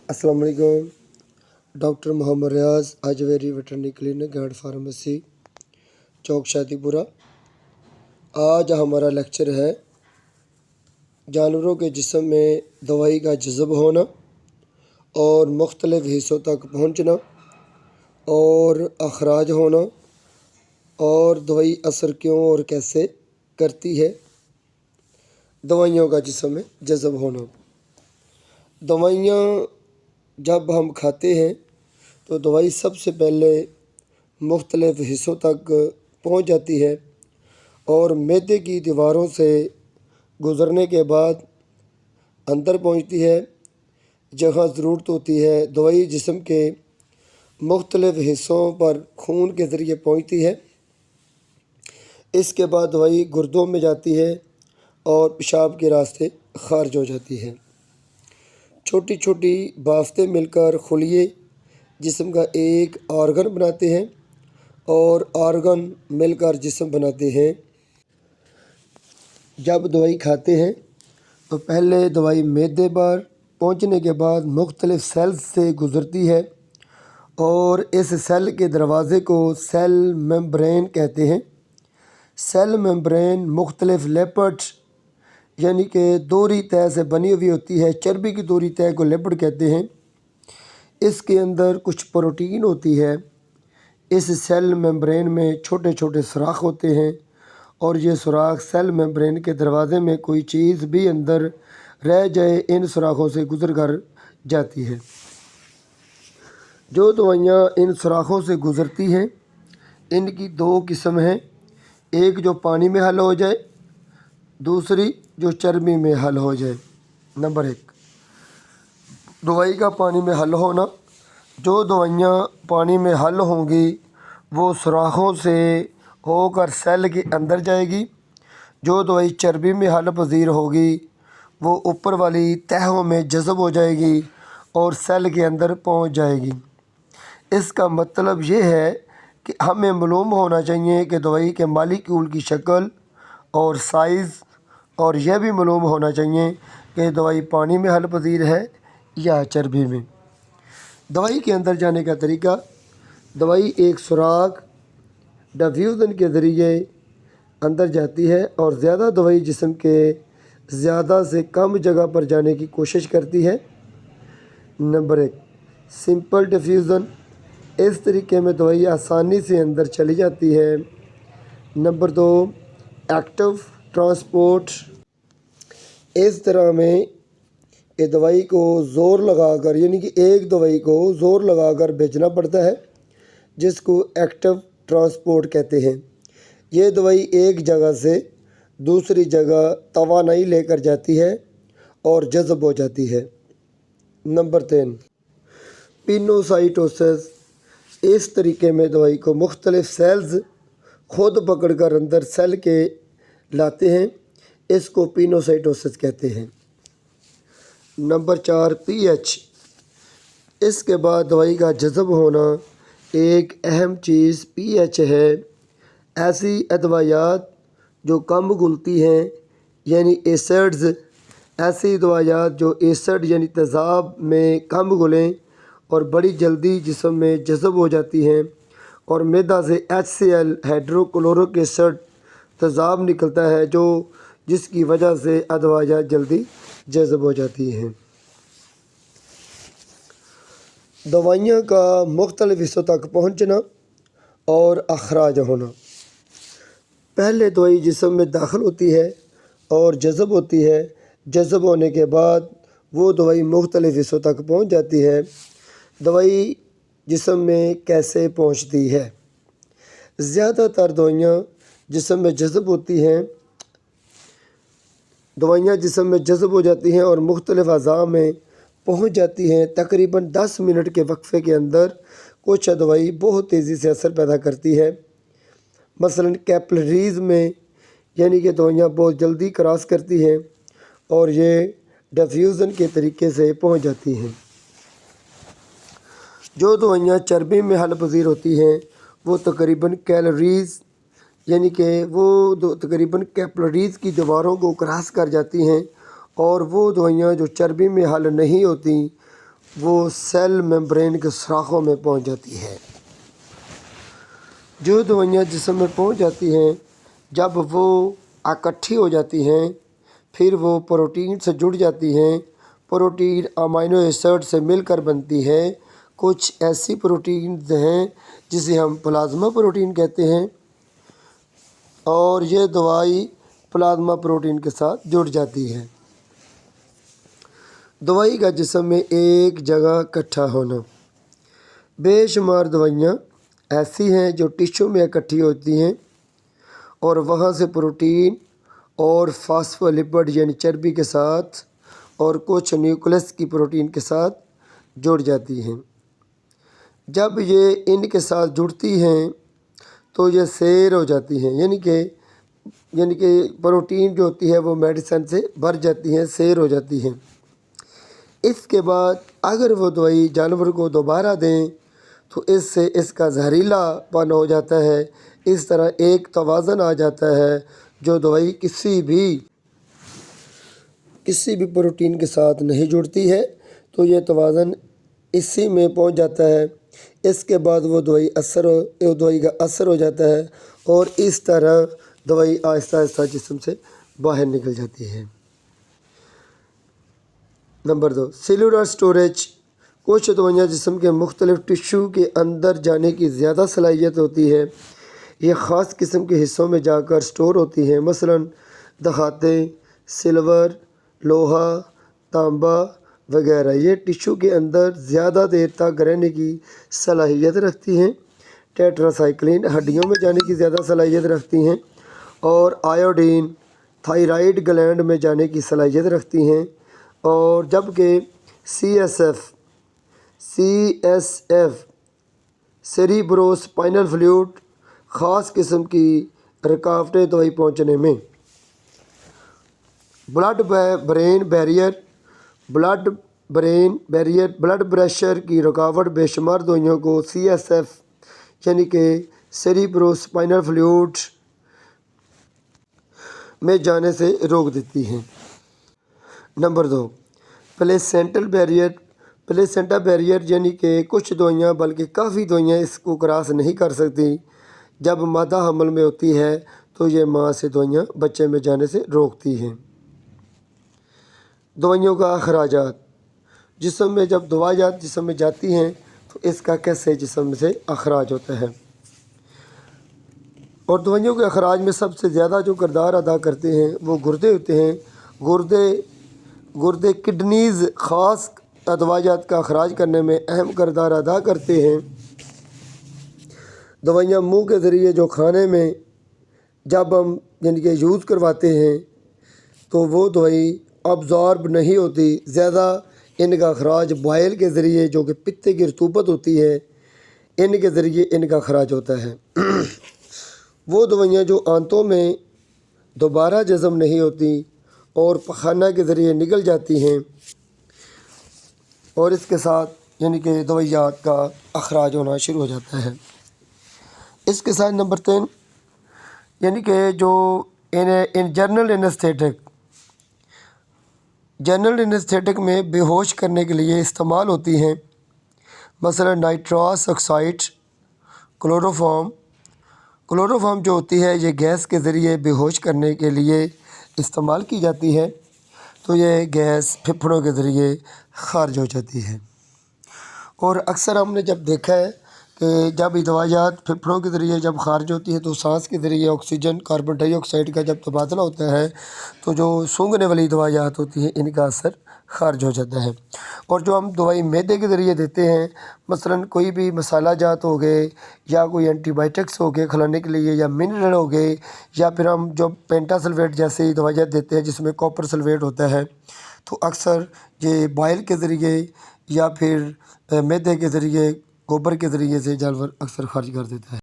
अस्सलाम वालेकुम। डॉक्टर मोहम्मद रियाज आजवेरी veterinary clinic guard pharmacy चौक शादीपुरा। आज हमारा लेक्चर है जानवरों के जिस्म में दवाई का जज़ब होना और मुख्तलिफ़ हिस्सों तक पहुँचना और अखराज होना और दवाई असर क्यों और कैसे करती है। दवाइयों का जिस्म में जज़ब होना। दवाइयाँ जब हम खाते हैं तो दवाई सबसे पहले मुख्तलिफ़ हिस्सों तक पहुंच जाती है और मैदे की दीवारों से गुज़रने के बाद अंदर पहुंचती है। जहाँ ज़रूरत होती है दवाई जिस्म के मुख्तलिफ़ हिस्सों पर खून के ज़रिए पहुंचती है। इसके बाद दवाई गुर्दों में जाती है और पेशाब के रास्ते खारिज हो जाती है। छोटी छोटी बाफ्तें मिलकर खुलिए जिस्म का एक ऑर्गन बनाते हैं और ऑर्गन मिलकर जिस्म बनाते हैं। जब दवाई खाते हैं तो पहले दवाई मैदे पर पहुंचने के बाद मुख्तलिफ़ सेल्स से गुज़रती है और इस सेल के दरवाज़े को सेल मेम्ब्रेन कहते हैं। सेल मेम्ब्रेन मुख्तलिफ़ लेपर्ड्स यानी कि दोहरी तह से बनी हुई होती है। चर्बी की दोहरी तह को लेपर्ड कहते हैं। इसके अंदर कुछ प्रोटीन होती है। इस सेल मेम्ब्रेन में छोटे छोटे सुराख होते हैं और ये सुराख सेल मेम्ब्रेन के दरवाज़े में कोई चीज़ भी अंदर रह जाए इन सुराखों से गुज़र कर जाती है। जो दवाइयाँ इन सुराखों से गुज़रती हैं इनकी दो किस्म हैं। एक जो पानी में हल हो जाए, दूसरी जो चर्बी में हल हो जाए। नंबर एक, दवाई का पानी में हल होना। जो दवाइयाँ पानी में हल होंगी वो सुराखों से होकर सेल के अंदर जाएगी। जो दवाई चर्बी में हल पजीर होगी वो ऊपर वाली तहों में जज़ब हो जाएगी और सेल के अंदर पहुंच जाएगी। इसका मतलब ये है कि हमें मालूम होना चाहिए कि दवाई के मालिक्यूल की शक्ल और साइज़, और यह भी मालूम होना चाहिए कि दवाई पानी में हल पजीर है या चर्बी में। दवाई के अंदर जाने का तरीका, दवाई एक सुराख डिफ्यूज़न के ज़रिए अंदर जाती है और ज़्यादा दवाई जिस्म के ज़्यादा से कम जगह पर जाने की कोशिश करती है। नंबर एक, सिंपल डिफ्यूज़न। इस तरीके में दवाई आसानी से अंदर चली जाती है। नंबर दो, एक्टिव ट्रांसपोर्ट। इस तरह में ये दवाई को ज़ोर लगाकर यानी कि एक दवाई को ज़ोर लगाकर भेजना पड़ता है जिसको एक्टिव ट्रांसपोर्ट कहते हैं। ये दवाई एक जगह से दूसरी जगह तवानाई लेकर जाती है और जज़ब हो जाती है। नंबर तीन, पिनोसाइटोसिस। इस तरीके में दवाई को मुख्तलिफ़ सेल्स खुद पकड़कर अंदर सेल के लाते हैं। इसको पिनोसाइटोसिस कहते हैं। नंबर चार, पीएच। इसके बाद दवाई का जज़ब होना एक अहम चीज़ पीएच है। ऐसी अदवायात जो कम घुलती हैं यानी एसिड्स, ऐसी दवायात जो एसिड यानी तेज़ाब में कम घुलें और बड़ी जल्दी जिस्म में जज़ब हो जाती हैं और मैदा से HCl हाइड्रोक्लोरिक एसिड तेज़ाब निकलता है जो जिसकी वजह से अदवायात जल्दी जज़ब हो जाती हैं। दवाइयाँ का मुख्तलिफ़ हिस्सों तक पहुँचना और अखराज होना। पहले दवाई जिस्म में दाखिल होती है और जज़ब होती है। जज़ब होने के बाद वो दवाई मुख्तलिफ़ हिस्सों तक पहुँच जाती है। दवाई जिस्म में कैसे पहुँचती है? ज़्यादातर दवाइयाँ जिस्म में जज़ब होती हैं, दवाइयाँ जिस्म में जज़ब हो जाती हैं और मुख्तलिफ़ अज़ा में पहुँच जाती हैं। तकरीबन 10 मिनट के वक्फे के अंदर कुछ दवाई बहुत तेज़ी से असर पैदा करती है। मसलन कैपिलरीज़ में यानी कि दवाइयाँ बहुत जल्दी क्रॉस करती हैं और ये डिफ्यूज़न के तरीके से पहुँच जाती हैं। जो दवाइयाँ चर्बी में हल पजीर होती हैं वो तकरीबन कैलोरीज़ यानी कि वो तकरीबन कैपिलरीज़ की दीवारों को क्रॉस कर जाती हैं और वो दवाइयाँ जो चर्बी में हल नहीं होती وہ سیل میمبرین کے سوراخوں میں پہنچ جاتی ہے۔ جو دوائیاں جسم میں پہنچ جاتی ہیں جب وہ اکٹھی ہو جاتی ہیں پھر وہ پروٹین سے جڑ جاتی ہیں، پروٹین امینو ایسڈ سے مل کر بنتی ہے۔ کچھ ایسی پروٹینز ہیں جسے ہم پلازما پروٹین کہتے ہیں، اور یہ دوائی پلازما پروٹین کے ساتھ جڑ جاتی ہے۔ دوائی کا جسم میں ایک جگہ اکٹھا ہونا۔ بے شمار دوائیاں ایسی ہیں جو ٹشو میں اکٹھی ہوتی ہیں اور وہاں سے پروٹین اور فاسفولپڈ یعنی چربی کے ساتھ اور کچھ نیوکلس کی پروٹین کے ساتھ جڑ جاتی ہیں۔ جب یہ ان کے ساتھ جڑتی ہیں تو یہ سیر ہو جاتی ہیں، یعنی کہ پروٹین جو ہوتی ہے وہ میڈیسن سے بھر جاتی ہیں، سیر ہو جاتی ہیں۔ اس کے بعد اگر وہ دوائی جانور کو دوبارہ دیں تو اس سے اس کا زہریلا پن ہو جاتا ہے۔ اس طرح ایک توازن آ جاتا ہے۔ جو دوائی کسی بھی پروٹین کے ساتھ نہیں جڑتی ہے تو یہ توازن اسی میں پہنچ جاتا ہے۔ اس کے بعد وہ دوائی کا اثر ہو جاتا ہے اور اس طرح دوائی آہستہ آہستہ جسم سے باہر نکل جاتی ہے۔ Number 2، cellular storage. کچھ دوائیاں جسم کے مختلف ٹشو کے اندر جانے کی زیادہ صلاحیت ہوتی ہے۔ یہ خاص قسم کے حصوں میں جا کر سٹور ہوتی ہیں، مثلاً دھاتیں، سلور، لوہا، تانبا وغیرہ۔ یہ ٹشو کے اندر زیادہ دیر تک رہنے کی صلاحیت رکھتی ہیں۔ ٹیٹراسائیکلین ہڈیوں میں جانے کی زیادہ صلاحیت رکھتی ہیں، اور آیوڈین تھائرائیڈ گلینڈ میں جانے کی صلاحیت رکھتی ہیں، اور جبکہ C S F cerebro spinal fluid خاص قسم کی رکاوٹیں دوائی پہنچنے میں۔ Blood brain barrier, blood pressure کی رکاوٹ بے شمار دوائیوں کو سی ایس ایف یعنی کہ سیریبرو اسپائنل فلوئڈ میں جانے سے روک دیتی ہیں۔ نمبر 2، پلیسینٹا بیریئر یعنی کہ کچھ دوائیاں بلکہ کافی دوائیاں اس کو کراس نہیں کر سکتی۔ جب مادہ حمل میں ہوتی ہے تو یہ ماں سے دوائیاں بچے میں جانے سے روکتی ہیں۔ دوائیوں کا اخراجات۔ جسم میں جب دوائیات جسم میں جاتی ہیں تو اس کا کیسے جسم سے اخراج ہوتا ہے، اور دوائیوں کے اخراج میں سب سے زیادہ جو کردار ادا کرتے ہیں وہ گردے ہوتے ہیں۔ گردے کڈنیز خاص ادویات کا اخراج کرنے میں اہم کردار ادا کرتے ہیں۔ دوائیاں منہ کے ذریعے جو کھانے میں جب ہم یعنی کہ یوز کرواتے ہیں تو وہ دوائی ابزارب نہیں ہوتی، زیادہ ان کا اخراج بائل کے ذریعے جو کہ پتے کی رطوبت ہوتی ہے ان کے ذریعے ان کا اخراج ہوتا ہے۔ وہ دوائیاں جو آنتوں میں دوبارہ جذب نہیں ہوتی اور پخانہ کے ذریعے نکل جاتی ہیں، اور اس کے ساتھ یعنی کہ دوائیات کا اخراج ہونا شروع ہو جاتا ہے۔ اس کے ساتھ نمبر 3 یعنی کہ جو جنرل انیستھیٹک میں بے ہوش کرنے کے لیے استعمال ہوتی ہیں، مثلا نائٹرس آکسائڈ، کلوروفارم جو ہوتی ہے یہ گیس کے ذریعے بے ہوش کرنے کے لیے استعمال کی جاتی ہے، تو یہ گیس پھپھڑوں کے ذریعے خارج ہو جاتی ہے۔ اور اکثر ہم نے جب دیکھا ہے کہ جب دوائیات پھپھڑوں کے ذریعے جب خارج ہوتی ہے تو سانس کے ذریعے آکسیجن کاربن ڈائی آکسائڈ کا جب تبادلہ ہوتا ہے تو جو سونگھنے والی دوائیات ہوتی ہیں ان کا اثر خارج ہو جاتا ہے۔ اور جو ہم دوائی معدے کے ذریعے دیتے ہیں، مثلا کوئی بھی مسالہ جات ہو گئے یا کوئی اینٹی بائیوٹکس ہو گئے کھلانے کے لیے، یا منرل ہو گئے، یا پھر ہم جو پینٹا سلفیٹ جیسی دوائیات دیتے ہیں جس میں کاپر سلفیٹ ہوتا ہے، تو اکثر یہ بائل کے ذریعے یا پھر معدے کے ذریعے، گوبر کے ذریعے سے جانور اکثر خارج کر دیتا ہے۔